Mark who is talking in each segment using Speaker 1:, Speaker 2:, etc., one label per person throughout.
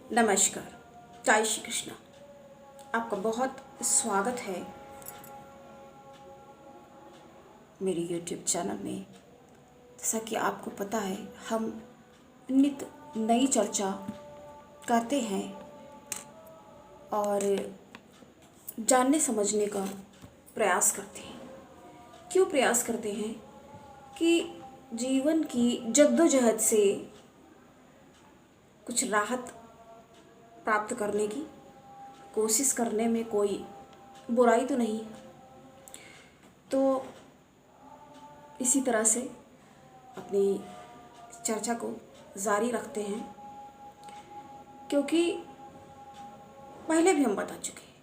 Speaker 1: नमस्कार। जय श्री कृष्णा। आपका बहुत स्वागत है मेरे YouTube चैनल में। जैसा कि आपको पता है, हम नित नई चर्चा करते हैं और जानने समझने का प्रयास करते हैं। क्यों प्रयास करते हैं? कि जीवन की जद्दोजहद से कुछ राहत प्राप्त करने की कोशिश करने में कोई बुराई तो नहीं। तो इसी तरह से अपनी चर्चा को जारी रखते हैं, क्योंकि पहले भी हम बता चुके हैं,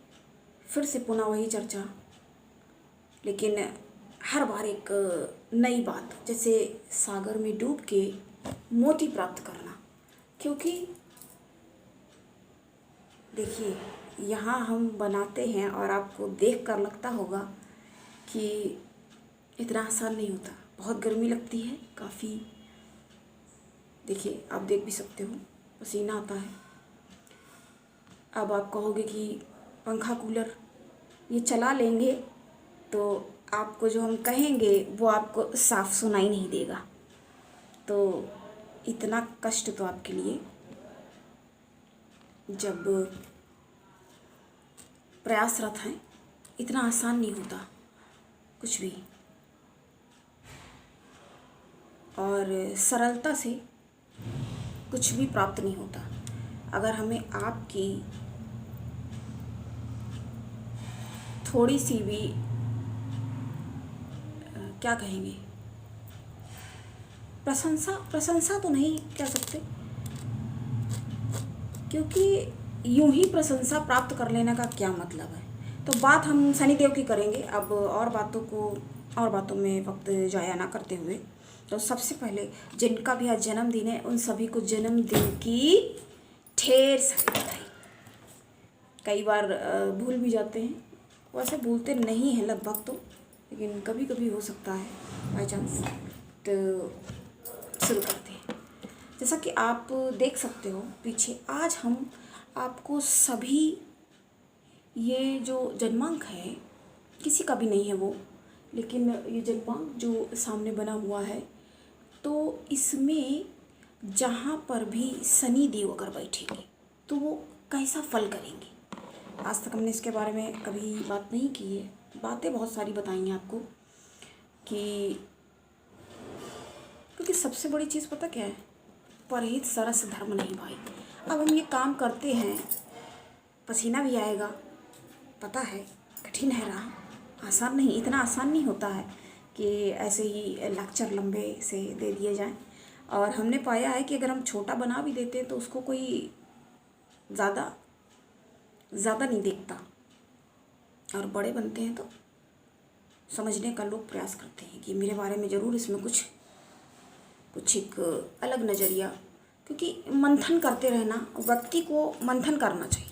Speaker 1: फिर से पुनः वही चर्चा, लेकिन हर बार एक नई बात, जैसे सागर में डूब के मोती प्राप्त करना। क्योंकि देखिए, यहाँ हम बनाते हैं और आपको देखकर लगता होगा कि इतना आसान नहीं होता, बहुत गर्मी लगती है काफ़ी। देखिए, आप देख भी सकते हो, पसीना आता है। अब आप कहोगे कि पंखा कूलर ये चला लेंगे तो आपको जो हम कहेंगे वो आपको साफ सुनाई नहीं देगा। तो इतना कष्ट तो आपके लिए, जब प्रयासरत हैं, इतना आसान नहीं होता कुछ भी, और सरलता से कुछ भी प्राप्त नहीं होता। अगर हमें आपकी थोड़ी सी भी क्या कहेंगे, प्रशंसा तो नहीं कह सकते, क्योंकि यूं ही प्रशंसा प्राप्त कर लेने का क्या मतलब है। तो बात हम शनिदेव की करेंगे। अब और बातों में वक्त जाया ना करते हुए, तो सबसे पहले जिनका भी आज जन्मदिन है, उन सभी को जन्मदिन की ढेर सारी बधाई। कई बार भूल भी जाते हैं, वैसे भूलते नहीं हैं लगभग तो, लेकिन कभी कभी हो सकता है बाई चांस। तो शुरू करते हैं। जैसा कि आप देख सकते हो पीछे, आज हम आपको सभी, ये जो जन्मांक है किसी का भी नहीं है वो, लेकिन ये जन्मांक जो सामने बना हुआ है, तो इसमें जहाँ पर भी शनि देव अगर बैठेंगे तो वो कैसा फल करेंगे। आज तक हमने इसके बारे में कभी बात नहीं की है। बातें बहुत सारी बताई हैं आपको, कि क्योंकि सबसे बड़ी चीज़ पता क्या है, परहित सरस धर्म नहीं भाई। अब हम ये काम करते हैं, पसीना भी आएगा, पता है कठिन है राह, आसान नहीं, इतना आसान नहीं होता है कि ऐसे ही लेक्चर लंबे से दे दिए जाएं। और हमने पाया है कि अगर हम छोटा बना भी देते हैं तो उसको कोई ज़्यादा नहीं देखता, और बड़े बनते हैं तो समझने का लोग प्रयास करते हैं कि मेरे बारे में ज़रूर इसमें कुछ एक अलग नज़रिया, क्योंकि मंथन करते रहना, व्यक्ति को मंथन करना चाहिए।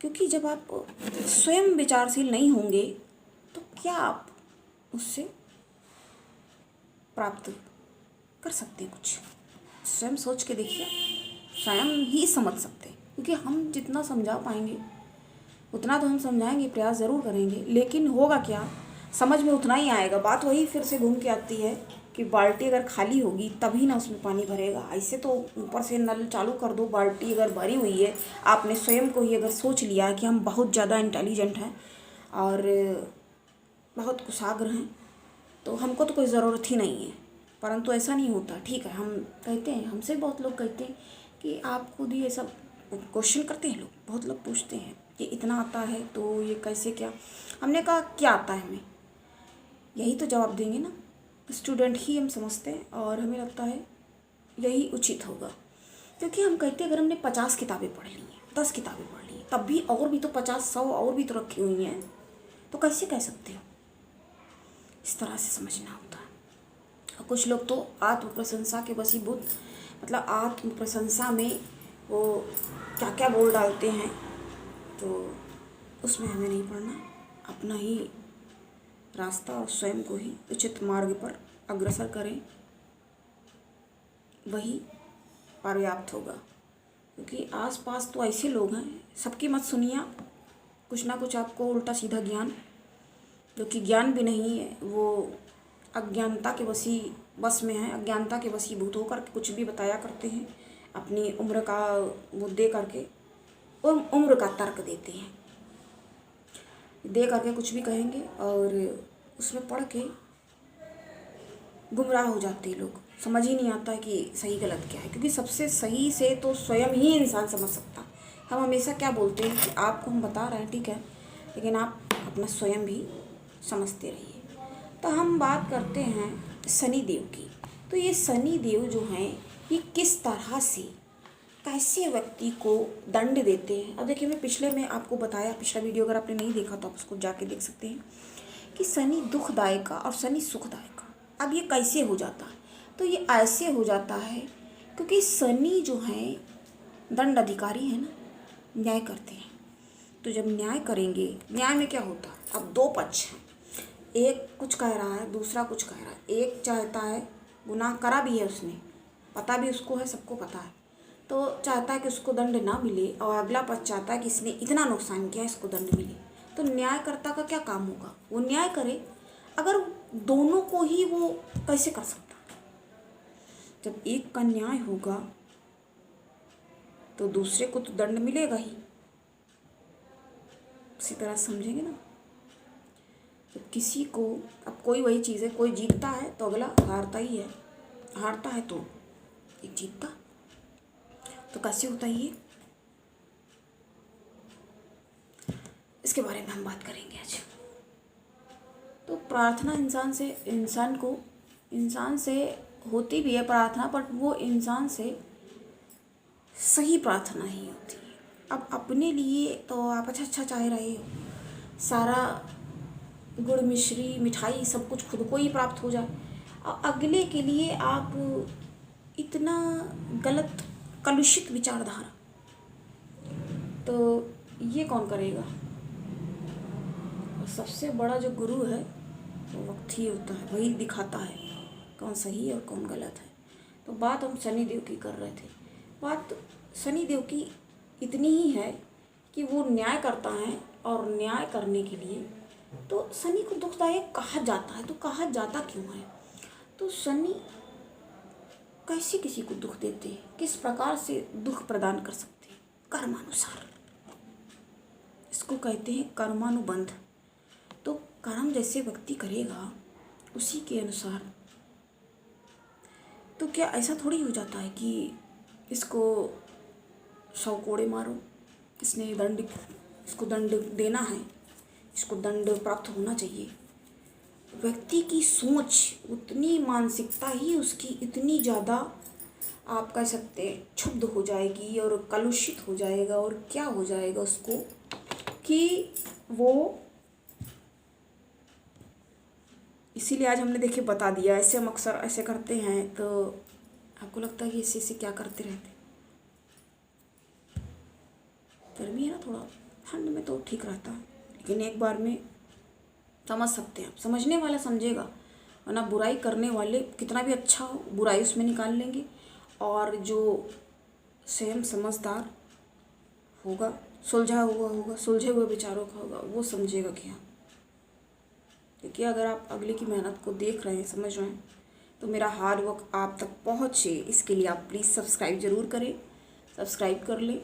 Speaker 1: क्योंकि जब आप स्वयं विचारशील नहीं होंगे तो क्या आप उससे प्राप्त कर सकते हैं कुछ? स्वयं सोच के देखिए, स्वयं ही समझ सकते हैं। क्योंकि हम जितना समझा पाएंगे उतना तो हम समझाएंगे, प्रयास ज़रूर करेंगे, लेकिन होगा क्या, समझ में उतना ही आएगा। बात वही फिर से घूम के आती है कि बाल्टी अगर खाली होगी तभी ना उसमें पानी भरेगा। ऐसे तो ऊपर से नल चालू कर दो, बाल्टी अगर भरी हुई है, आपने स्वयं को ही अगर सोच लिया है कि हम बहुत ज़्यादा इंटेलिजेंट हैं और बहुत कुशाग्र हैं, तो हमको तो कोई ज़रूरत ही नहीं है। परंतु ऐसा नहीं होता। ठीक है, हम कहते हैं, हमसे बहुत लोग कहते हैं कि आप खुद ही ये सब क्वेश्चन करते हैं। लोग, बहुत लोग पूछते हैं कि इतना आता है तो ये कैसे, क्या? हमने कहा क्या आता है हमें, यही तो जवाब देंगे ना। स्टूडेंट ही हम समझते हैं और हमें लगता है यही उचित होगा। क्योंकि हम कहते हैं अगर हमने 50 किताबें पढ़ ली हैं, 10 किताबें पढ़ ली हैं, तब भी और भी तो 50-100 और भी तो रखी हुई हैं, तो कैसे कह सकते हो? इस तरह से समझना होता है। और कुछ लोग तो आत्म प्रशंसा के वशीभूत, मतलब आत्म प्रशंसा में वो क्या क्या बोल डालते हैं, तो उसमें हमें नहीं पढ़ना। अपना ही रास्ता और स्वयं को ही उचित मार्ग पर अग्रसर करें, वही पर्याप्त होगा। क्योंकि आसपास तो ऐसे लोग हैं, सबकी मत सुनिए आप। कुछ ना कुछ आपको उल्टा सीधा ज्ञान, जो कि ज्ञान भी नहीं है, वो अज्ञानता के बस में है, अज्ञानता के वशीभूत होकर कुछ भी बताया करते हैं, अपनी उम्र का वो दे करके, और उम्र का तर्क देते हैं, दे करके कुछ भी कहेंगे और उसमें पढ़ के गुमराह हो जाते हैं लोग। समझ ही नहीं आता है कि सही गलत क्या है, क्योंकि सबसे सही से तो स्वयं ही इंसान समझ सकता है। हम हमेशा क्या बोलते हैं कि आपको हम बता रहे हैं, ठीक है, लेकिन आप अपना स्वयं भी समझते रहिए। तो हम बात करते हैं शनि देव की। तो ये शनि देव जो हैं, ये किस तरह से कैसे व्यक्ति को दंड देते हैं। अब देखिए, मैं पिछले में आपको बताया, पिछला वीडियो अगर आपने नहीं देखा तो आप उसको जाके देख सकते हैं कि शनि दुखदायक का और शनि सुखदायक का। अब ये कैसे हो जाता है, तो ये ऐसे हो जाता है क्योंकि शनि जो है दंड अधिकारी है ना, न्याय करते हैं। तो जब न्याय करेंगे, न्याय में क्या होता है, अब दो पक्ष हैं, एक कुछ कह रहा है, दूसरा कुछ कह रहा है। एक चाहता है, गुनाह करा भी है उसने, पता भी उसको है, सबको पता है, तो चाहता है कि उसको दंड ना मिले, और अगला पक्ष चाहता है कि इसने इतना नुकसान किया, इसको दंड मिले। तो न्यायकर्ता का क्या काम होगा, वो न्याय करे। अगर दोनों को ही वो कैसे कर सकता, जब एक का न्याय होगा तो दूसरे को तो दंड मिलेगा ही। इसी तरह समझेंगे ना, तो किसी को, अब कोई वही चीज़ है, कोई जीतता है तो अगला हारता ही है, हारता है तो एक जीतता। तो कैसे होता है ये, इसके बारे में हम बात करेंगे आज। तो प्रार्थना इंसान से होती भी है प्रार्थना, बट वो इंसान से सही प्रार्थना ही होती है। अब अपने लिए तो आप अच्छा चाह रहे हो, सारा गुड़ मिश्री मिठाई सब कुछ खुद को ही प्राप्त हो जाए, और अगले के लिए आप इतना गलत कलुषित विचारधारा, तो ये कौन करेगा। और सबसे बड़ा जो गुरु है वो वक्त ही होता है, वही दिखाता है कौन सही है और कौन गलत है। तो बात हम शनि देव की कर रहे थे। बात शनि देव की इतनी ही है कि वो न्याय करता है, और न्याय करने के लिए तो शनि को दुखदायक कहा जाता है। तो कहा जाता क्यों है, तो शनि कैसे किसी को दुख देते हैं, किस प्रकार से दुख प्रदान कर सकते हैं, कर्मानुसार। इसको कहते हैं कर्मानुबंध। तो कर्म जैसे व्यक्ति करेगा उसी के अनुसार। तो क्या ऐसा थोड़ी हो जाता है कि इसको 100 कोड़े मारो, इसको दंड देना है, इसको दंड प्राप्त होना चाहिए। व्यक्ति की सोच उतनी, मानसिकता ही उसकी इतनी ज़्यादा, आप कह सकते हैं, क्षुब्ध हो जाएगी और कलुषित हो जाएगा, और क्या हो जाएगा उसको कि वो, इसीलिए आज हमने देखिए बता दिया। ऐसे हम अक्सर ऐसे करते हैं, तो आपको लगता है कि ऐसे क्या करते रहते। गर्मी है ना, थोड़ा ठंड में तो ठीक रहता है, लेकिन एक बार में समझ सकते हैं आप, समझने वाला समझेगा, वरना बुराई करने वाले कितना भी अच्छा हो, बुराई उसमें निकाल लेंगे। और जो स्वयं समझदार होगा, सुलझा हुआ होगा, सुलझे हुए विचारों का होगा, वो समझेगा कि हाँ। क्योंकि अगर आप अगले की मेहनत को देख रहे हैं, समझ रहे हैं, तो मेरा हार्ड वर्क आप तक पहुँचे, इसके लिए आप प्लीज़ सब्सक्राइब ज़रूर करें, सब्सक्राइब कर लें।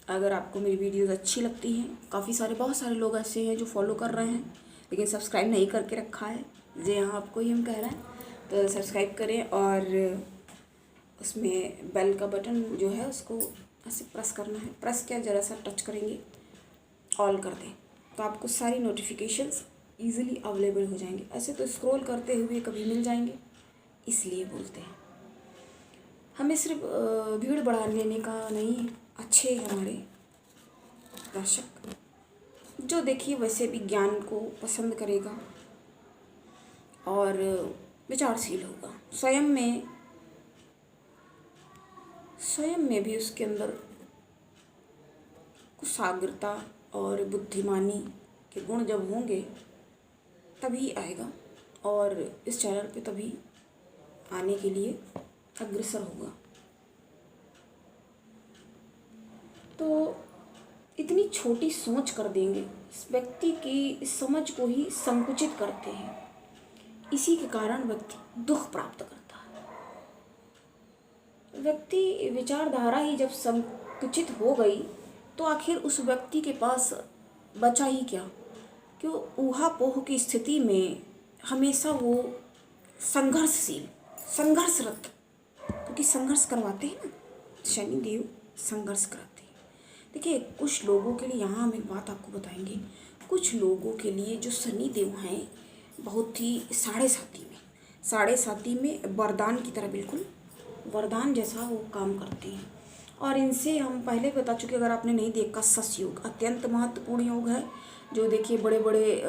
Speaker 1: अगर आपको मेरी वीडियोज़ अच्छी लगती हैं, बहुत सारे लोग ऐसे हैं जो फॉलो कर रहे हैं लेकिन सब्सक्राइब नहीं करके रखा है, जी हाँ, आपको ही हम कह रहे हैं, तो सब्सक्राइब करें, और उसमें बेल का बटन जो है उसको ऐसे प्रेस करना है, प्रेस क्या, ज़रा सा टच करेंगे, ऑल कर दें, तो आपको सारी नोटिफिकेशंस ईज़िली अवेलेबल हो जाएंगे। ऐसे तो स्क्रॉल करते हुए कभी मिल जाएंगे, इसलिए बोलते हैं। हमें सिर्फ भीड़ बढ़ा लेने का नहीं, अच्छे हमारे दर्शक जो देखिए वैसे भी ज्ञान को पसंद करेगा और विचारशील होगा, स्वयं में भी उसके अंदर कुछ साग्रता और बुद्धिमानी के गुण जब होंगे तभी आएगा, और इस चैनल पे तभी आने के लिए अग्रसर होगा। तो इतनी छोटी सोच कर देंगे, इस व्यक्ति की समझ को ही संकुचित करते हैं। इसी के कारण व्यक्ति दुख प्राप्त करता है। व्यक्ति विचारधारा ही जब संकुचित हो गई तो आखिर उस व्यक्ति के पास बचा ही क्या, कि ऊहापोह की स्थिति में हमेशा वो संघर्षशील, संघर्षरत, क्योंकि संघर्ष करवाते हैं ना, शनिदेव संघर्ष कराते हैं। देखिए कुछ लोगों के लिए, यहाँ हम एक बात आपको बताएंगे, कुछ लोगों के लिए जो शनिदेव हैं बहुत ही साढ़े साथी में वरदान की तरह, बिल्कुल वरदान जैसा वो काम करते हैं। और इनसे हम पहले बता चुके, अगर आपने नहीं देखा, सस योग अत्यंत महत्वपूर्ण योग है, जो देखिए बड़े बड़े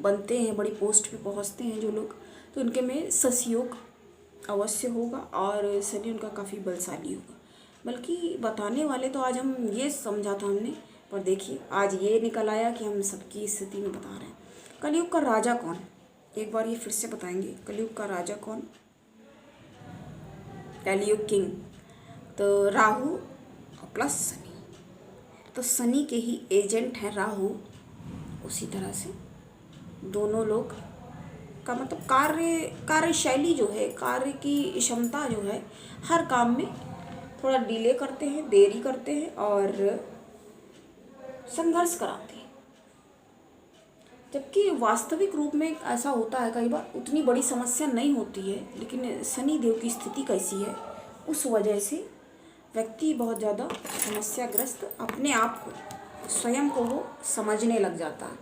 Speaker 1: बनते हैं, बड़ी पोस्ट पे पहुंचते हैं जो लोग, तो उनके में सस योग अवश्य होगा और शनि उनका काफ़ी बलशाली होगा। बल्कि बताने वाले तो आज हम ये समझा था हमने, पर देखिए आज ये निकल आया कि हम सबकी स्थिति में बता रहे हैं। कलयुग का राजा कौन, एक बार ये फिर से बताएंगे, कलयुग का राजा कौन, कलयुग किंग, तो राहु प्लस शनि। तो शनि के ही एजेंट है राहु, उसी तरह से दोनों लोग का मतलब कार्यशैली जो है, कार्य की क्षमता जो है, हर काम में थोड़ा डिले करते हैं, देरी करते हैं और संघर्ष कराते हैं। जबकि वास्तविक रूप में ऐसा होता है, कई बार उतनी बड़ी समस्या नहीं होती है, लेकिन शनि देव की स्थिति कैसी है, उस वजह से व्यक्ति बहुत ज़्यादा समस्याग्रस्त अपने आप को, स्वयं को वो समझने लग जाता है।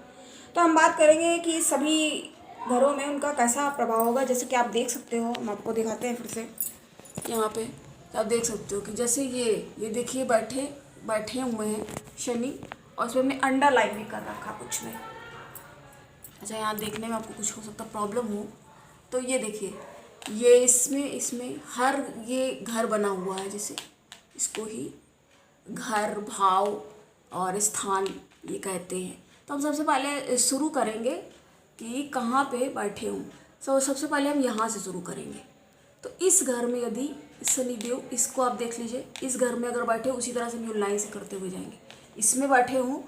Speaker 1: तो हम बात करेंगे कि सभी घरों में उनका कैसा प्रभाव होगा। जैसे कि आप देख सकते हो, हम आपको दिखाते हैं फिर से, यहाँ पे आप देख सकते हो कि जैसे ये देखिए बैठे हुए हैं शनि, और उसमें हमने अंडरलाइन भी कर रखा कुछ में। अच्छा, यहाँ देखने में आपको कुछ हो सकता प्रॉब्लम हो, तो ये देखिए, ये इसमें हर ये घर बना हुआ है, जैसे इसको ही घर, भाव और स्थान ये कहते हैं। तो हम सबसे पहले शुरू करेंगे कि कहाँ पे बैठे हूँ। सबसे पहले हम यहाँ से शुरू करेंगे। तो इस घर में यदि शनिदेव, इसको आप देख लीजिए, इस घर में अगर बैठे उसी तरह से न्यू लाइन से करते हुए जाएंगे, इसमें बैठे हूँ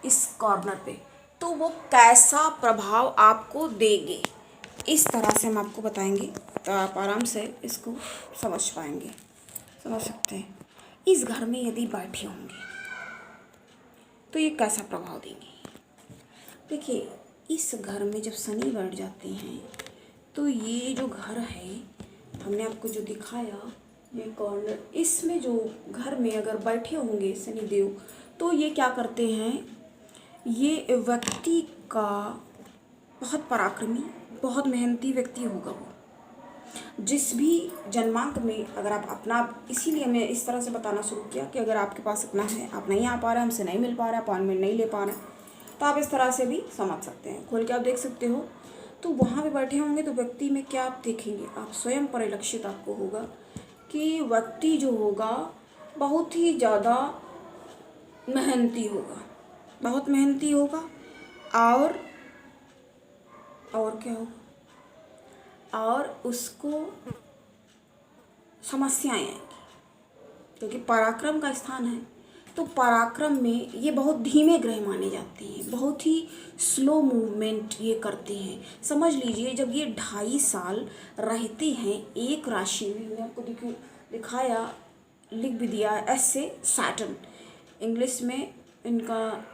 Speaker 1: इस कॉर्नर पे, तो वो कैसा प्रभाव आपको देंगे, इस तरह से हम आपको बताएंगे, तो आप आराम से इसको समझ पाएंगे, समझ सकते हैं। इस घर में यदि बैठे होंगे तो ये कैसा प्रभाव देंगे। देखिए इस घर में जब शनि बैठ जाते हैं तो ये जो घर है, हमने आपको जो दिखाया ये कॉर्नर, इसमें जो घर में अगर बैठे होंगे शनिदेव, तो ये क्या करते हैं, ये व्यक्ति का बहुत पराक्रमी, बहुत मेहनती व्यक्ति होगा वो। जिस भी जन्मांक में अगर आप अपना, इसीलिए हमने इस तरह से बताना शुरू किया कि अगर आपके पास अपना है, आप नहीं आ पा रहे, हमसे नहीं मिल पा रहा, अपॉइंटमेंट नहीं ले पा रहे, तो आप इस तरह से भी समझ सकते हैं। खोल के आप देख सकते हो। तो वहाँ पे बैठे होंगे तो व्यक्ति में क्या आप देखेंगे, आप स्वयं परिलक्षित आपको होगा कि व्यक्ति जो होगा बहुत ही ज़्यादा मेहनती होगा, बहुत मेहनती होगा, और क्या होगा, और उसको समस्याएं आएंगी, क्योंकि पराक्रम का स्थान है। तो पराक्रम में ये बहुत धीमे ग्रह माने जाते हैं, बहुत ही स्लो मूवमेंट ये करते हैं। समझ लीजिए जब ये 2.5 साल रहते हैं एक राशि में, मैंने आपको दिखाया, लिख भी दिया ऐसे, सैटर्न, इंग्लिश में इनका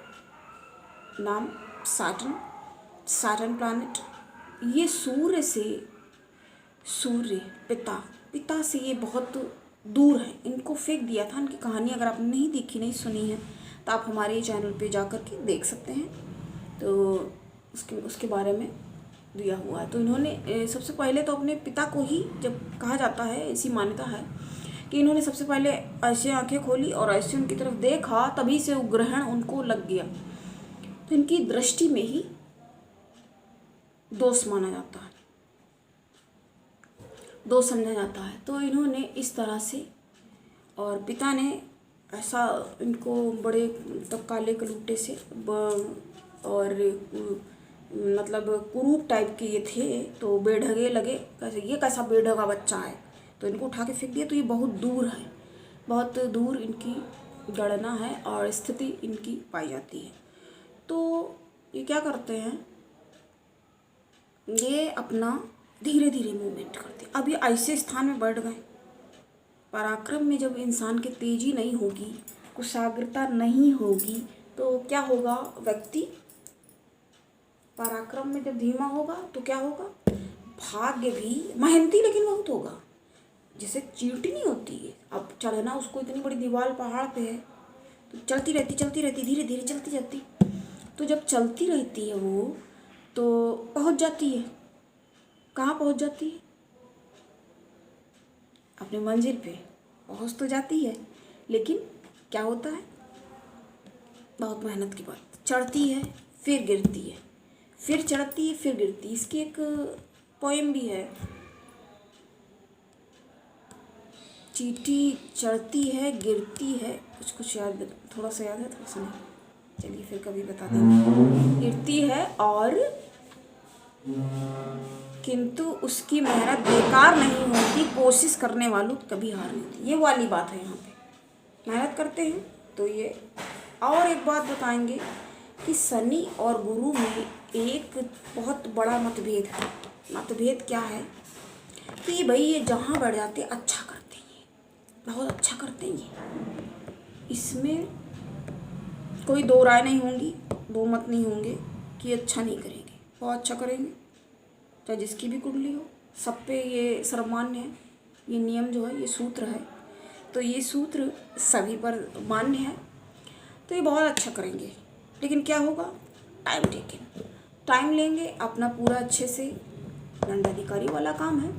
Speaker 1: नाम सैटर्न प्लैनेट, ये सूर्य पिता से ये बहुत दूर है। इनको फेंक दिया था, इनकी कहानी अगर आपने नहीं देखी, नहीं सुनी है, तो आप हमारे चैनल पे जा कर के देख सकते हैं। तो उसके बारे में दिया हुआ है। तो इन्होंने सबसे पहले तो अपने पिता को ही, जब कहा जाता है, ऐसी मान्यता है कि इन्होंने सबसे पहले ऐसे आंखें खोली और ऐसे उनकी तरफ देखा, तभी से वो ग्रहण उनको लग गया। तो इनकी दृष्टि में ही दोष माना जाता है, दोष समझा जाता है। तो इन्होंने इस तरह से, और पिता ने ऐसा इनको बड़े तो काले कलूटे से और मतलब कुरूप टाइप के ये थे, तो बेढगे लगे, कैसे ये कैसा बेढगा बच्चा है, तो इनको उठा के फेंक दिया। तो ये बहुत दूर है, बहुत दूर इनकी गणना है और स्थिति इनकी पाई जाती है। तो ये क्या करते हैं, ये अपना धीरे धीरे मूवमेंट करते हैं। अब ये ऐसे स्थान में बैठ गए। पराक्रम में जब इंसान की तेजी नहीं होगी, कुशाग्रता नहीं होगी, तो क्या होगा, व्यक्ति पराक्रम में जब धीमा होगा तो क्या होगा, भाग्य भी मेहनती लेकिन बहुत होगा। जैसे चींटी नहीं होती है, अब चढ़ना उसको इतनी बड़ी दीवार पहाड़ पे है तो चलती रहती धीरे धीरे चलती जाती। तो जब चलती रहती है वो तो पहुंच जाती है। कहाँ पहुंच जाती है, अपनी मंजिल पे पहुंच तो जाती है, लेकिन क्या होता है, बहुत मेहनत की बात। चढ़ती है फिर गिरती है, फिर चढ़ती है फिर गिरती है। इसकी एक पोएम भी है, चींटी चढ़ती है गिरती है, कुछ याद, थोड़ा सा याद है थोड़ा सा नहीं, चलिए फिर कभी बता देंगे। गिरती है और किंतु उसकी मेहनत बेकार नहीं होती, कोशिश करने वालों की कभी हार नहीं होती। ये वाली बात है, यहाँ पे मेहनत करते हैं तो ये। और एक बात बताएंगे कि शनि और गुरु में एक बहुत बड़ा मतभेद है। मतभेद क्या है कि भाई ये जहाँ बढ़ जाते अच्छा करते हैं, बहुत अच्छा करते हैं, इसमें कोई दो राय नहीं होंगी, दो मत नहीं होंगे कि अच्छा नहीं करेंगे, बहुत अच्छा करेंगे, चाहे जिसकी भी कुंडली हो। सब पे ये सर्वमान्य है, ये नियम जो है, ये सूत्र है, तो ये सूत्र सभी पर मान्य है। तो ये बहुत अच्छा करेंगे, लेकिन क्या होगा, टाइम टेकिंग, टाइम लेंगे अपना पूरा अच्छे से। दंडाधिकारी वाला काम है,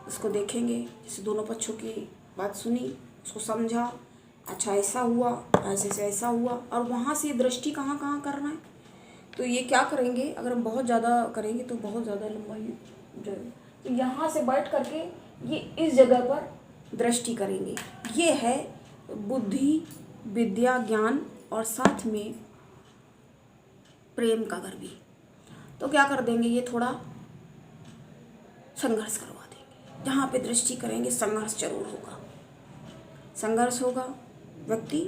Speaker 1: उसको देखेंगे, जैसे दोनों पक्षों की बात सुनी, उसको समझा, अच्छा ऐसा हुआ, ऐसे से ऐसा हुआ, और वहाँ से दृष्टि कहाँ कहाँ करना है। तो ये क्या करेंगे, अगर हम बहुत ज़्यादा करेंगे तो बहुत ज़्यादा लंबाई जाएगी। तो यहाँ से बैठ करके ये इस जगह पर दृष्टि करेंगे। ये है बुद्धि, विद्या, ज्ञान और साथ में प्रेम का घर भी। तो क्या कर देंगे, ये थोड़ा संघर्ष करवा देंगे। जहाँ पे दृष्टि करेंगे संघर्ष जरूर होगा, संघर्ष होगा, व्यक्ति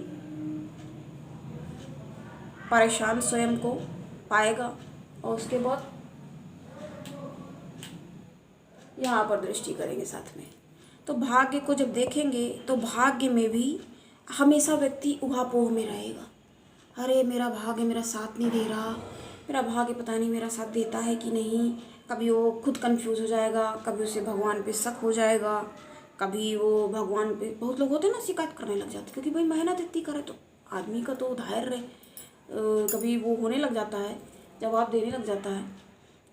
Speaker 1: परेशान स्वयं को पाएगा। और उसके बाद यहाँ पर दृष्टि करेंगे साथ में। तो भाग्य को जब देखेंगे तो भाग्य में भी हमेशा व्यक्ति उहापोह में रहेगा। अरे मेरा भाग्य मेरा साथ नहीं दे रहा, मेरा भाग्य पता नहीं मेरा साथ देता है कि नहीं। कभी वो खुद कंफ्यूज हो जाएगा, कभी उसे भगवान पे शक हो जाएगा, कभी वो भगवान पे, बहुत लोग होते हैं ना शिकायत करने लग जाते, क्योंकि भाई मेहनत इतनी करे तो आदमी का तो धैर्य कभी वो होने लग जाता है, जवाब देने लग जाता है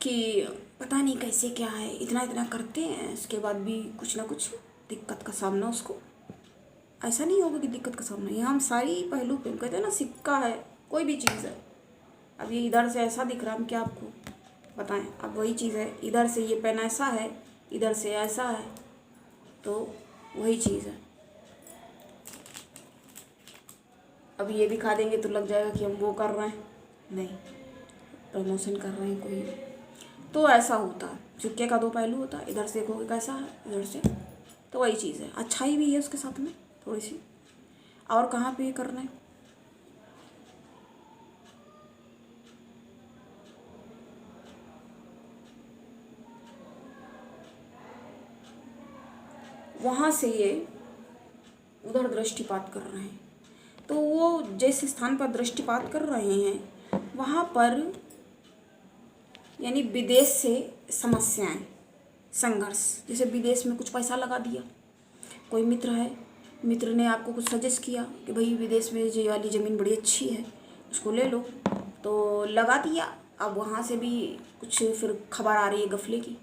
Speaker 1: कि पता नहीं कैसे क्या है, इतना इतना करते हैं, इसके बाद भी कुछ ना कुछ दिक्कत का सामना उसको। ऐसा नहीं होगा कि दिक्कत का सामना, यहाँ हम सारी पहलू पे कहते हैं ना, सिक्का है कोई भी चीज़ है। अब ये इधर से ऐसा दिख रहा है, हम क्या आपको बताएं, अब वही चीज़ है, इधर से ये पेन ऐसा है, इधर से ऐसा है, तो वही चीज़ है। अब ये दिखा देंगे तो लग जाएगा कि हम वो कर रहे हैं, नहीं, प्रमोशन कर रहे हैं कोई, तो ऐसा होता है। सिक्के का दो पहलू होता है, इधर से देखोगे कैसा है, इधर से, तो वही चीज़ है। अच्छाई भी है उसके साथ में थोड़ी सी। और कहाँ पे करना है, वहाँ से ये उधर दृष्टिपात कर रहे हैं। तो वो जिस स्थान पर दृष्टिपात कर रहे हैं वहाँ पर यानी विदेश से समस्याएं, संघर्ष। जैसे विदेश में कुछ पैसा लगा दिया, कोई मित्र है, मित्र ने आपको कुछ सजेस्ट किया कि भाई विदेश में ये वाली ज़मीन बड़ी अच्छी है, उसको ले लो, तो लगा दिया। अब वहाँ से भी कुछ फिर खबर आ रही है गफले की,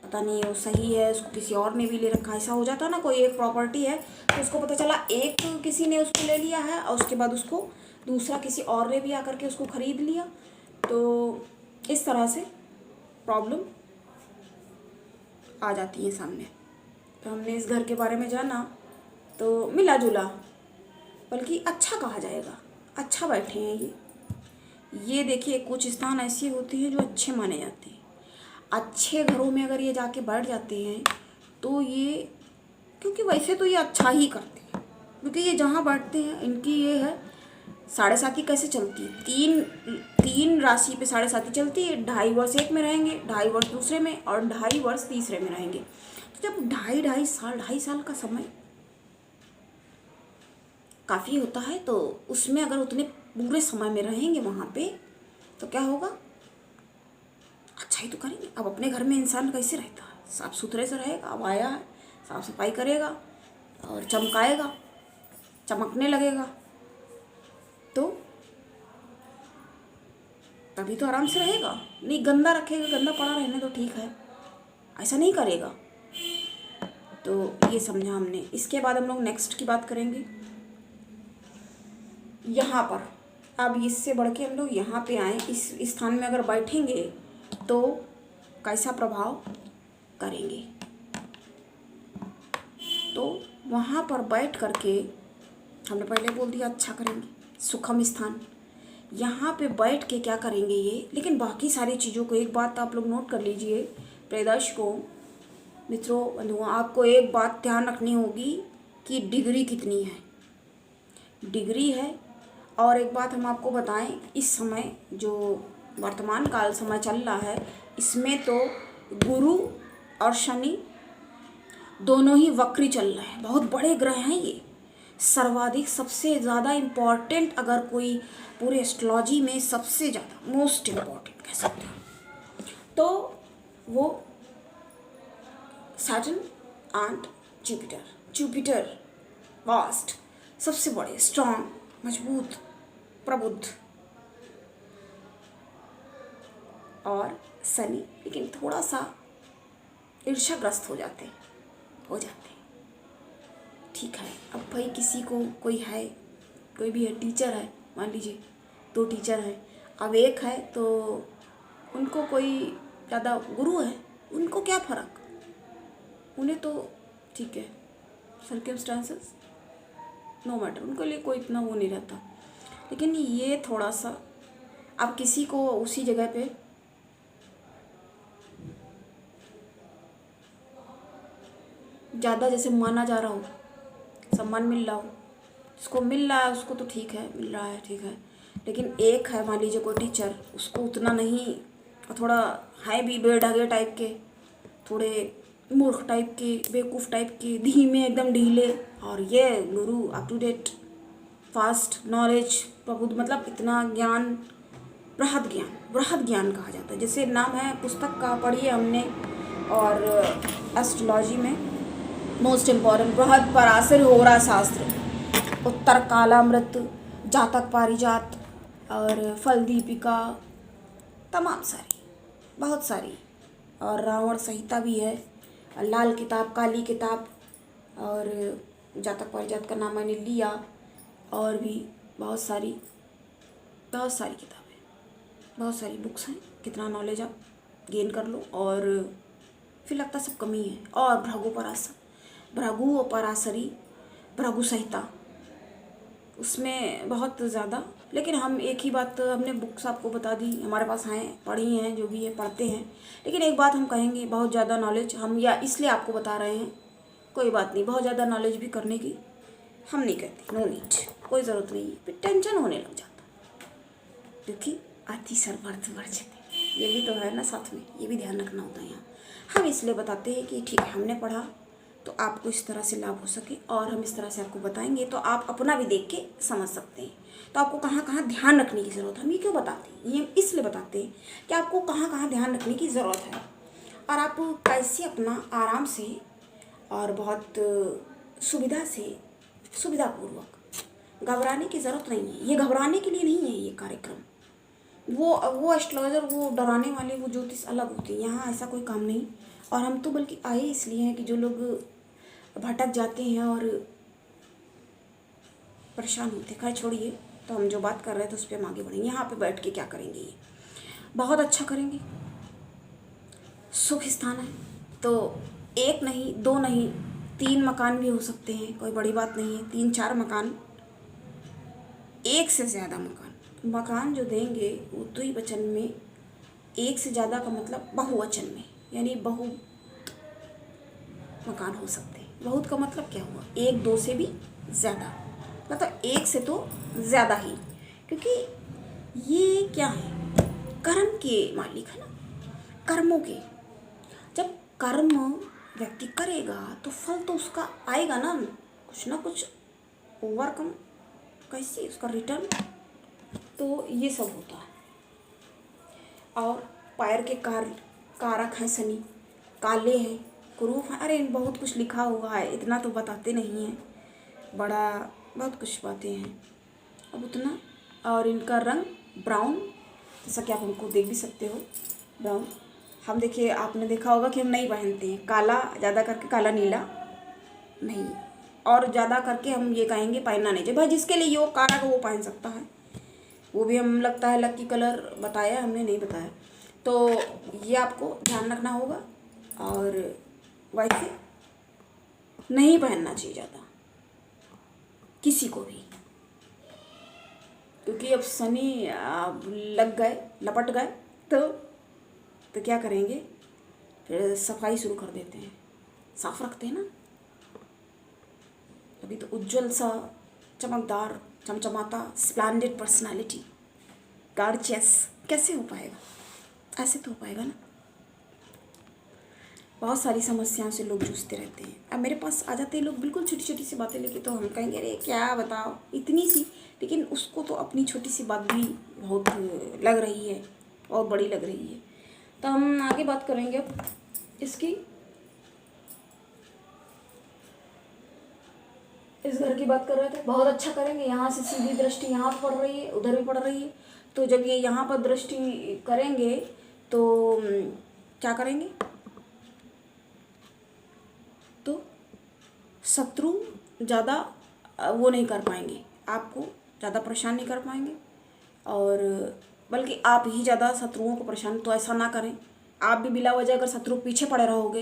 Speaker 1: पता नहीं वो सही है, उसको किसी और ने भी ले रखा। ऐसा हो जाता है ना, कोई एक प्रॉपर्टी है तो उसको पता चला एक किसी ने उसको ले लिया है और उसके बाद उसको दूसरा किसी और ने भी आकर के उसको ख़रीद लिया। तो इस तरह से प्रॉब्लम आ जाती है सामने। तो हमने इस घर के बारे में जाना तो मिला जुला, बल्कि अच्छा कहा जाएगा, अच्छा बैठे हैं ये देखिए, कुछ स्थान ऐसी होती हैं जो अच्छे माने जाते हैं। अच्छे घरों में अगर ये जाके बैठ जाते हैं तो ये, क्योंकि वैसे तो ये अच्छा ही करते हैं, क्योंकि ये जहाँ बैठते हैं इनकी ये है 7.5 कैसे चलती है, तीन राशि पे 7.5 चलती है। 2.5 वर्ष एक में रहेंगे, 2.5 वर्ष दूसरे में और 2.5 वर्ष तीसरे में रहेंगे। तो जब 2.5 साल का समय काफ़ी होता है, तो उसमें अगर उतने पूरे समय में रहेंगे वहाँ पे तो क्या होगा, अच्छा ही तो करेंगे। अब अपने घर में इंसान कैसे रहता है, साफ सुथरे से रहेगा। अब आया है, साफ सफाई करेगा और चमकाएगा, चमकने लगेगा, तो तभी तो आराम से रहेगा। नहीं गंदा रखेगा, गंदा पड़ा रहने तो ठीक है, ऐसा नहीं करेगा। तो ये समझा हमने। इसके बाद हम लोग नेक्स्ट की बात करेंगे। यहाँ पर अब इससे बढ़ के हम लोग यहाँ पे आए, इस स्थान में अगर बैठेंगे तो कैसा प्रभाव करेंगे। तो वहाँ पर बैठ करके हमने पहले बोल दिया अच्छा करेंगे, सुखम स्थान। यहाँ पे बैठ के क्या करेंगे ये, लेकिन बाकी सारी चीज़ों को एक बात आप लोग नोट कर लीजिए प्रिय दर्शकों, मित्रों, बंधुओं, आपको एक बात ध्यान रखनी होगी कि डिग्री कितनी है, डिग्री है। और एक बात हम आपको बताएं, इस समय जो वर्तमान काल समय चल रहा है, इसमें तो गुरु और शनि दोनों ही वक्री चल रहे हैं। बहुत बड़े ग्रह हैं ये, सर्वाधिक सबसे ज़्यादा इम्पॉर्टेंट, अगर कोई पूरे एस्ट्रोलॉजी में सबसे ज़्यादा मोस्ट इम्पॉर्टेंट कह सकते हैं, तो वो सैटर्न एंड जुपिटर वास्ट, सबसे बड़े, स्ट्रॉन्ग, मजबूत, प्रबुद्ध। और शनि लेकिन थोड़ा सा ईर्ष्याग्रस्त हो जाते हैं। ठीक है, अब भाई किसी को कोई है, कोई भी है, टीचर है, मान लीजिए 2 टीचर हैं, अब एक है तो उनको कोई ज़्यादा गुरु है, उनको क्या फ़र्क, उन्हें तो ठीक है, सर्कमस्टांसेस नो मैटर, उनके लिए कोई इतना वो नहीं रहता। लेकिन ये थोड़ा सा, अब किसी को उसी जगह पे ज़्यादा जैसे माना जा रहा हो, सम्मान मिल रहा हो, जिसको मिल रहा है उसको तो ठीक है, मिल रहा है ठीक है। लेकिन एक है मान लीजिए कोई टीचर, उसको उतना नहीं, थोड़ा है भी बेढगे टाइप के, थोड़े मूर्ख टाइप के, बेवकूफ़ टाइप के, धीमे एकदम ढीले, और ये गुरु up to date, fast knowledge, प्रबुद्ध, मतलब इतना ज्ञान, बृहद ज्ञान कहा जाता है। जैसे नाम है पुस्तक का, पढ़िए हमने, और एस्ट्रोलॉजी में मोस्ट इम्पॉर्टेंट बृहद पराशर होरा शास्त्र, उत्तर कालामृत, जातक पारिजात और फल दीपिका, तमाम सारी, बहुत सारी, और रावण संहिता भी है, लाल किताब, काली किताब, और जातक पारिजात का नाम मैंने लिया, और भी बहुत सारी किताबें, बहुत सारी बुक्स हैं। कितना नॉलेज आप गेन कर लो, और फिर लगता सब कमी है। और भृगु पराशरी, भृगु संहिता, उसमें बहुत ज़्यादा, लेकिन हम एक ही बात, हमने बुक्स आपको बता दी, हमारे पास हैं, पढ़ी हैं, जो भी है पढ़ते हैं। लेकिन एक बात हम कहेंगे, बहुत ज़्यादा नॉलेज हम या इसलिए आपको बता रहे हैं, कोई बात नहीं, बहुत ज़्यादा नॉलेज भी करने की हम नहीं कहते, नो नीड, कोई ज़रूरत नहीं है, फिर टेंशन होने लग जाता, क्योंकि अति सर्वर्थ वर्जते, ये भी तो है ना साथ में, ये भी ध्यान रखना होता है यहाँ। हम इसलिए बताते हैं कि ठीक है, हमने पढ़ा तो आपको इस तरह से लाभ हो सके, और हम इस तरह से आपको बताएंगे तो आप अपना भी देख के समझ सकते हैं। तो आपको कहाँ कहाँ ध्यान रखने की ज़रूरत है, हम ये क्यों बताते हैं, ये इसलिए बताते हैं कि आपको कहाँ कहाँ ध्यान रखने की ज़रूरत है, और आप कैसे अपना आराम से और बहुत सुविधापूर्वक, घबराने की ज़रूरत नहीं है, ये घबराने के लिए नहीं है ये कार्यक्रम। वो एस्ट्रोलॉजर, वो डराने वाले, वो ज्योतिष अलग होती है, यहाँ ऐसा कोई काम नहीं। और हम तो बल्कि आए इसलिए हैं कि जो लोग भटक जाते हैं और परेशान होते हैं, खैर छोड़िए, तो हम जो बात कर रहे थे उस पर हम आगे बढ़ेंगे। यहाँ पे बैठ के क्या करेंगे, ये बहुत अच्छा करेंगे, सुख स्थान है, तो 1 नहीं 2 नहीं 3 मकान भी हो सकते हैं, कोई बड़ी बात नहीं है, 3-4 मकान, 1 से ज़्यादा मकान जो देंगे वो द्विवचन में, 1 से ज़्यादा का मतलब बहुवचन में, यानी मकान हो सकते हैं। बहुत का मतलब क्या हुआ, 1-2 से भी ज़्यादा, मतलब एक से तो ज़्यादा ही, क्योंकि ये क्या है, कर्म के मालिक है ना, कर्मों के। जब कर्म व्यक्ति करेगा तो फल तो उसका आएगा ना कुछ ओवरकम, कैसे उसका रिटर्न। तो ये सब होता है। और पैर के कारक हैं शनि, काले हैं, कुरूप हैं, अरे बहुत कुछ लिखा हुआ है, इतना तो बताते नहीं हैं, बड़ा बहुत कुछ बातें हैं अब उतना। और इनका रंग ब्राउन, जैसा कि आप हमको देख भी सकते हो, ब्राउन। हम देखिए, आपने देखा होगा कि हम नहीं पहनते हैं काला, ज़्यादा करके काला नीला नहीं, और ज़्यादा करके हम ये कहेंगे पहनना नहीं चाहिए। भाई जिसके लिए यो कारक वो पहन सकता है, वो भी हम लगता है लकी कलर बताया, हमने नहीं बताया। तो ये आपको ध्यान रखना होगा। और वैसे नहीं पहनना चाहिए ज़्यादा किसी को भी, क्योंकि अब शनि लग गए, लपट गए तो क्या करेंगे, फिर सफाई शुरू कर देते हैं, साफ रखते हैं ना। अभी तो उज्जवल सा, चमकदार, चमचमाता, स्प्लेंडेड पर्सनालिटी, गॉर्जियस कैसे हो पाएगा, ऐसे तो हो पाएगा ना। बहुत सारी समस्याओं से लोग जूझते रहते हैं। अब मेरे पास आ जाते हैं लोग बिल्कुल छोटी छोटी सी बातें लेके, तो हम कहेंगे अरे क्या बताओ इतनी सी, लेकिन उसको तो अपनी छोटी सी बात भी बहुत लग रही है और बड़ी लग रही है। तो हम आगे बात करेंगे अब इसकी, इस घर की बात कर रहे थे। बहुत अच्छा करेंगे, यहाँ से सीधी दृष्टि यहाँ पड़ रही है, उधर भी पड़ रही है। तो जब ये यहाँ पर दृष्टि करेंगे तो क्या करेंगे, तो शत्रु ज़्यादा वो नहीं कर पाएंगे, आपको ज़्यादा परेशान नहीं कर पाएंगे, और बल्कि आप ही ज़्यादा शत्रुओं को परेशान। तो ऐसा ना करें, आप भी बिला वजह अगर शत्रु पीछे पड़े रहोगे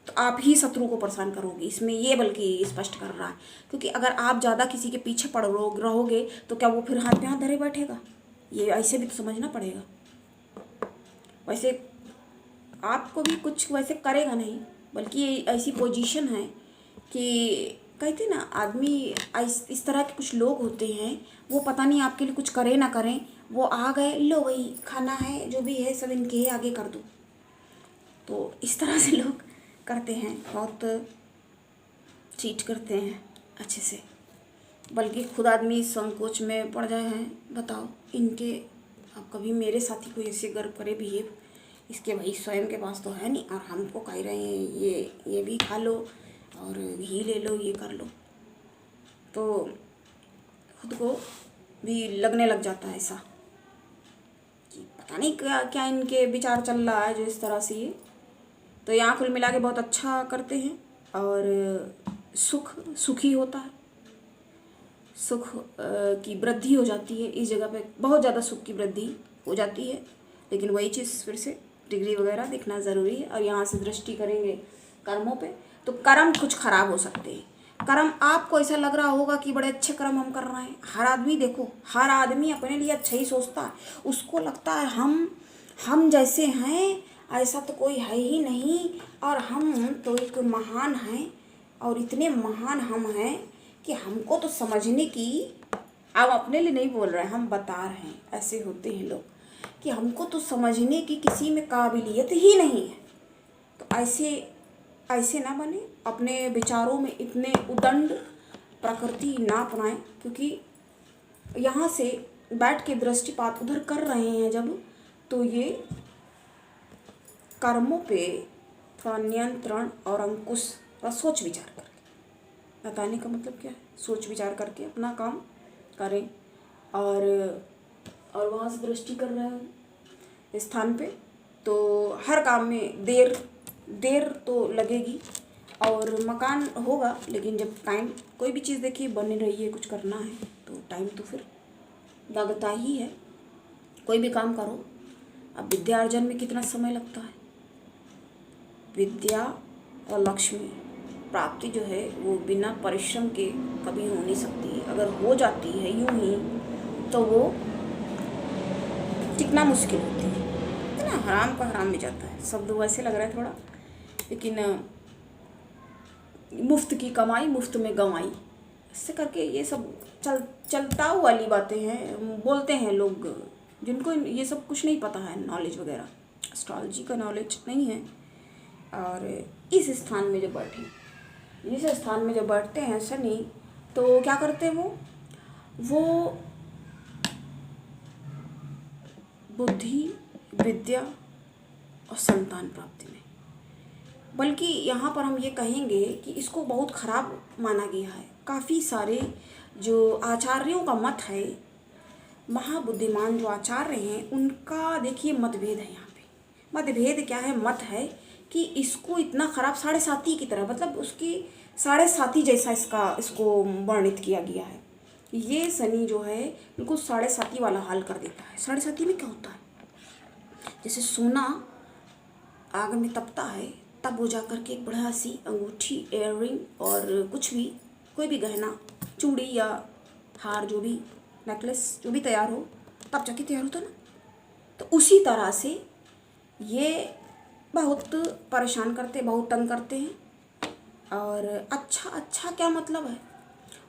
Speaker 1: तो आप ही शत्रु को परेशान करोगे, इसमें ये बल्कि स्पष्ट कर रहा है। क्योंकि अगर आप ज़्यादा किसी के पीछे पड़ रहोगे तो क्या वो फिर हाथ में हाथ धरे बैठेगा, ये ऐसे भी तो समझना पड़ेगा। वैसे आपको भी कुछ वैसे करेगा नहीं, बल्कि ऐसी पोजीशन है कि कहते ना आदमी, इस तरह के कुछ लोग होते हैं, वो पता नहीं आपके लिए कुछ करें ना करें, वो आ गए, लो वही खाना है जो भी है सब इनके ही आगे कर दो। तो इस तरह से लोग करते हैं, बहुत चीट करते हैं अच्छे से, बल्कि खुद आदमी संकोच में पड़ जाए हैं। बताओ इनके, अब कभी मेरे साथी कोई ऐसे गर्व करे बिहेव, इसके भाई स्वयं के पास तो है नहीं, और हमको कह रहे हैं ये भी खा लो और घी ले लो, ये कर लो, तो खुद को भी लगने लग जाता है ऐसा कि पता नहीं क्या क्या इनके विचार चल रहा है जो इस तरह से ये। तो यहाँ कुल मिला के बहुत अच्छा करते हैं, और सुखी होता है, सुख की वृद्धि हो जाती है इस जगह पे, बहुत ज़्यादा सुख की वृद्धि हो जाती है। लेकिन वही चीज़ फिर से डिग्री वगैरह देखना ज़रूरी है। और यहाँ से दृष्टि करेंगे कर्मों पे, तो कर्म कुछ खराब हो सकते हैं। कर्म आपको ऐसा लग रहा होगा कि बड़े अच्छे कर्म हम कर रहे हैं, हर आदमी देखो, हर आदमी अपने लिए अच्छा ही सोचता है, उसको लगता है हम जैसे हैं ऐसा तो कोई है ही नहीं, और हम तो एक महान हैं, और इतने महान हम हैं कि हमको तो समझने की, आप अपने लिए नहीं बोल रहे हैं, हम बता रहे हैं, ऐसे होते हैं लोग कि हमको तो समझने की किसी में काबिलियत ही नहीं है। तो ऐसे ना बने, अपने विचारों में इतने उदंड प्रकृति ना अपनाएं, क्योंकि यहाँ से बैठ के दृष्टिपात उधर कर रहे हैं जब, तो ये कर्मों पे थोड़ा नियंत्रण और अंकुश, थोड़ा सोच विचार करके, बताने का मतलब क्या है, सोच विचार करके अपना काम करें। और वहाँ से दृष्टि कर रहे हैं स्थान पे, तो हर काम में देर तो लगेगी, और मकान होगा, लेकिन जब टाइम, कोई भी चीज़ देखिए बन रही है, कुछ करना है तो टाइम तो फिर लगता ही है, कोई भी काम करो। अब विद्या अर्जन में कितना समय लगता है, विद्या और लक्ष्मी प्राप्ति जो है वो बिना परिश्रम के कभी हो नहीं सकती। अगर हो जाती है यूं ही तो वो टिकना मुश्किल होती है ना, हराम का हराम में जाता है। शब्द वैसे लग रहा है थोड़ा, लेकिन मुफ्त की कमाई मुफ्त में गंवाई, इससे करके ये सब चलताऊ वाली बातें हैं, बोलते हैं लोग जिनको ये सब कुछ नहीं पता है, नॉलेज वगैरह एस्ट्रोलॉजी का नॉलेज नहीं है। और इस स्थान में जब बैठे, इस स्थान में जब बैठते हैं शनि, तो क्या करते हैं वो बुद्धि, विद्या और संतान प्राप्ति में, बल्कि यहाँ पर हम ये कहेंगे कि इसको बहुत खराब माना गया है। काफ़ी सारे जो आचार्यों का मत है, महाबुद्धिमान जो आचार्य हैं, उनका देखिए मतभेद है। यहाँ पे मतभेद क्या है? मत है कि इसको इतना खराब 7.5 की तरह, मतलब उसकी 7.5 जैसा इसको वर्णित किया गया है। ये शनि जो है बिल्कुल 7.5 वाला हाल कर देता है। 7.5 में क्या होता है? जैसे सोना आग में तपता है, तब वो जा कर के एक बड़ा सी अंगूठी, इयररिंग और कुछ भी, कोई भी गहना, चूड़ी या हार, जो भी नेकलेस जो भी तैयार हो, तब जाके तैयार होता ना। तो उसी तरह से ये बहुत परेशान करते, बहुत तंग करते हैं। और अच्छा क्या मतलब है?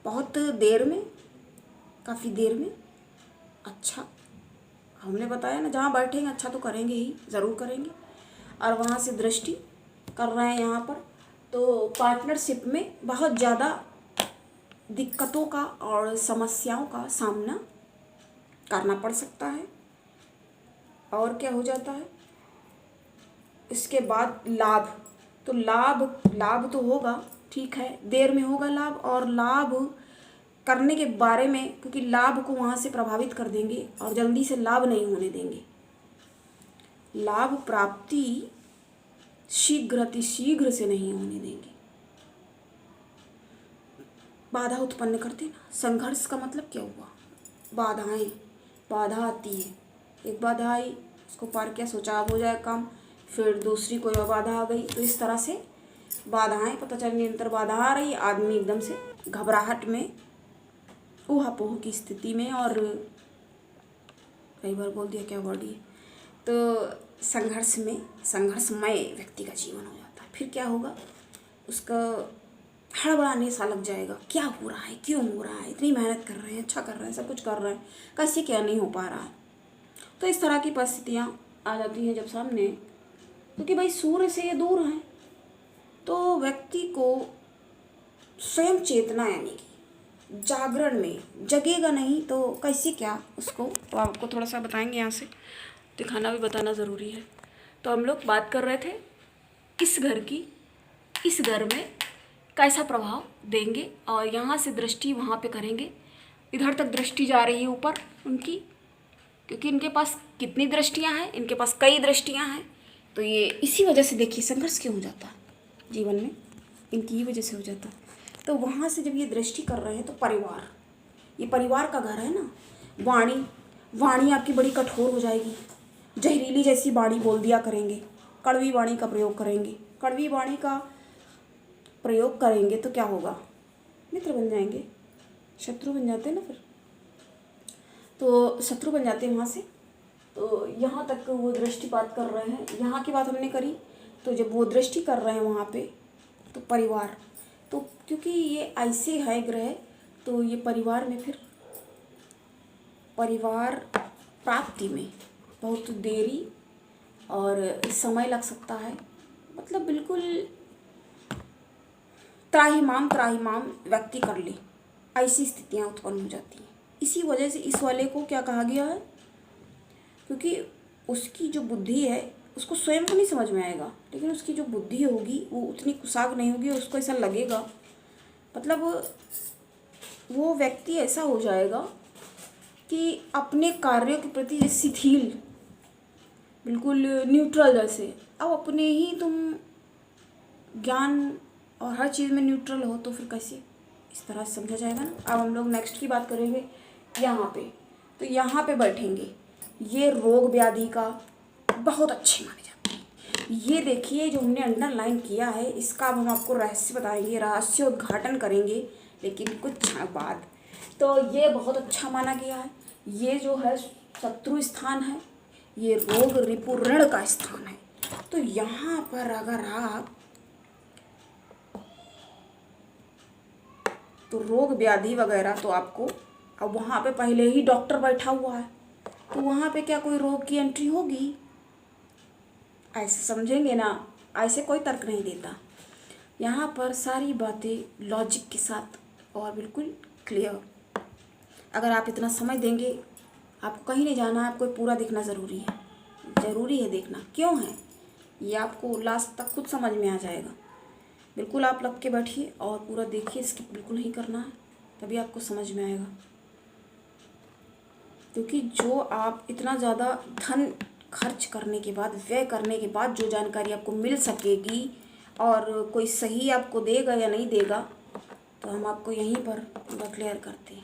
Speaker 1: बहुत देर में, काफ़ी देर में अच्छा, हमने बताया ना, जहाँ बैठेंगे अच्छा तो करेंगे ही, ज़रूर करेंगे। और वहाँ से दृष्टि कर रहे हैं यहाँ पर, तो पार्टनरशिप में बहुत ज़्यादा दिक्कतों का और समस्याओं का सामना करना पड़ सकता है। और क्या हो जाता है इसके बाद? लाभ। तो लाभ तो होगा, ठीक है, देर में होगा लाभ। और लाभ करने के बारे में, क्योंकि लाभ को वहाँ से प्रभावित कर देंगे और जल्दी से लाभ नहीं होने देंगे। लाभ प्राप्ति शीघ्र से नहीं होने देंगे। बाधा उत्पन्न करते ना। संघर्ष का मतलब क्या हुआ? बाधाएं, बाधा आती है, एक बाधा आई, उसको पार किया, सोचा अब हो जाए काम, फिर दूसरी कोई बाधा आ गई। तो इस तरह से बाधाएं, पता चल निरंतर बाधा आ रही, आदमी एकदम से घबराहट में, ऊहापोह की स्थिति में, और कई बार बोल दिया क्या वर्ड ये, तो संघर्षमय व्यक्ति का जीवन हो जाता है। फिर क्या होगा? उसका हड़बड़ाने सा लग जाएगा, क्या हो रहा है, क्यों हो रहा है, इतनी मेहनत कर रहे हैं, अच्छा कर रहे हैं, सब कुछ कर रहे हैं, कैसे क्या नहीं हो पा रहा है। तो इस तरह की परिस्थितियाँ आ जाती हैं जब सामने, क्योंकि भाई सूर्य से ये दूर हैं। तो व्यक्ति को स्वयं चेतना, यानी कि जागरण में जगेगा नहीं तो कैसे क्या उसको, तो आपको थोड़ा सा बताएंगे, यहाँ से दिखाना भी बताना ज़रूरी है। तो हम लोग बात कर रहे थे इस घर की, इस घर में कैसा प्रभाव देंगे, और यहाँ से दृष्टि वहाँ पे करेंगे। इधर तक दृष्टि जा रही है ऊपर उनकी, क्योंकि इनके पास कितनी दृष्टियाँ हैं? इनके पास कई दृष्टियाँ हैं। तो ये इसी वजह से देखिए संघर्ष क्यों हो जाता है जीवन में, इनकी ही वजह से हो जाता है। तो वहाँ से जब ये दृष्टि कर रहे हैं तो परिवार, ये परिवार का घर है ना। वाणी आपकी बड़ी कठोर हो जाएगी, जहरीली जैसी वाणी बोल दिया करेंगे, कड़वी वाणी का प्रयोग करेंगे। कड़वी वाणी का प्रयोग करेंगे तो क्या होगा? मित्र बन जाएंगे, शत्रु बन जाते हैं ना फिर, तो शत्रु बन जाते हैं वहाँ से। तो यहाँ तक वो दृष्टिपात कर रहे हैं, यहाँ की बात हमने करी। तो जब वो दृष्टि कर रहे हैं वहाँ पे, तो परिवार, तो क्योंकि ये ऐसे है ग्रह, तो ये परिवार में, फिर परिवार प्राप्ति में बहुत देरी और समय लग सकता है। मतलब बिल्कुल त्राहिमाम व्यक्ति कर ले, ऐसी स्थितियाँ उत्पन्न हो जाती हैं। इसी वजह से इस वाले को क्या कहा गया है? क्योंकि उसकी जो बुद्धि है उसको स्वयं को नहीं समझ में आएगा, लेकिन उसकी जो बुद्धि होगी वो उतनी कुशाग्र नहीं होगी। उसको ऐसा लगेगा, मतलब वो व्यक्ति ऐसा हो जाएगा कि अपने कार्यों के प्रति शिथिल, बिल्कुल न्यूट्रल जैसे। अब अपने ही तुम ज्ञान और हर चीज़ में न्यूट्रल हो तो फिर कैसे, इस तरह से समझा जाएगा ना। अब हम लोग नेक्स्ट की बात करेंगे यहाँ पे। तो यहाँ पे बैठेंगे, ये रोग व्याधि का बहुत अच्छे माने जाते हैं। ये देखिए जो हमने अंडरलाइन किया है, इसका अब हम आपको रहस्य बताएंगे, रहस्य उद्घाटन करेंगे, लेकिन कुछ क्षण बाद। तो ये बहुत अच्छा माना गया है। ये जो है शत्रु स्थान है, ये रोग रिपु ऋण का स्थान है। तो यहाँ पर अगर आप तो रोग व्याधि वगैरह तो आपको, अब वहाँ पे पहले ही डॉक्टर बैठा हुआ है तो वहाँ पे क्या कोई रोग की एंट्री होगी? ऐसे समझेंगे ना, ऐसे कोई तर्क नहीं देता। यहाँ पर सारी बातें लॉजिक के साथ और बिल्कुल क्लियर। अगर आप इतना समझ देंगे, आपको कहीं नहीं जाना, आपको पूरा देखना ज़रूरी है, ज़रूरी है देखना। क्यों है ये आपको लास्ट तक खुद समझ में आ जाएगा। बिल्कुल आप लग के बैठिए और पूरा देखिए, स्किप बिल्कुल नहीं करना है, तभी आपको समझ में आएगा। क्योंकि जो आप इतना ज़्यादा धन खर्च करने के बाद, व्यय करने के बाद जो जानकारी आपको मिल सकेगी और कोई सही आपको देगा या नहीं देगा, तो हम आपको यहीं पर पूरा क्लियर करते हैं।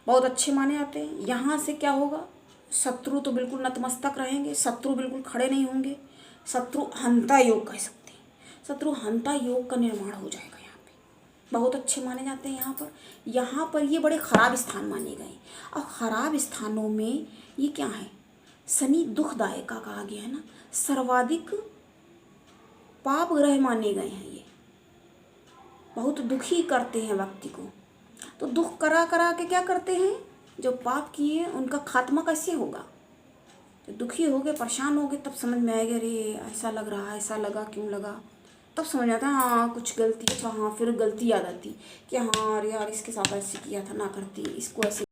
Speaker 1: बहुत अच्छे माने आते हैं। यहाँ से क्या होगा, शत्रु तो बिल्कुल नतमस्तक रहेंगे, शत्रु बिल्कुल खड़े नहीं होंगे। शत्रु हंता योग कह सकते हैं, शत्रु हंता योग का निर्माण हो जाएगा। यहाँ पे बहुत अच्छे माने जाते हैं। यहाँ पर ये बड़े खराब स्थान माने गए। और खराब स्थानों में ये क्या है, शनि दुखदायक का कहा गया है ना, सर्वाधिक पाप ग्रह माने गए हैं। ये बहुत दुखी करते हैं व्यक्ति को। तो दुख करा करा के क्या करते हैं, जो पाप किए हैं उनका खात्मा कैसे होगा? तो दुखी हो गए, परेशान हो गए, तब समझ में आएगा, अरे ऐसा लग रहा है, ऐसा लगा, क्यों लगा? तब समझ आता है हाँ कुछ गलती। अच्छा हाँ, फिर गलती याद आती कि हाँ अरे यार इसके साथ ऐसे किया था, ना करती, इसको ऐसे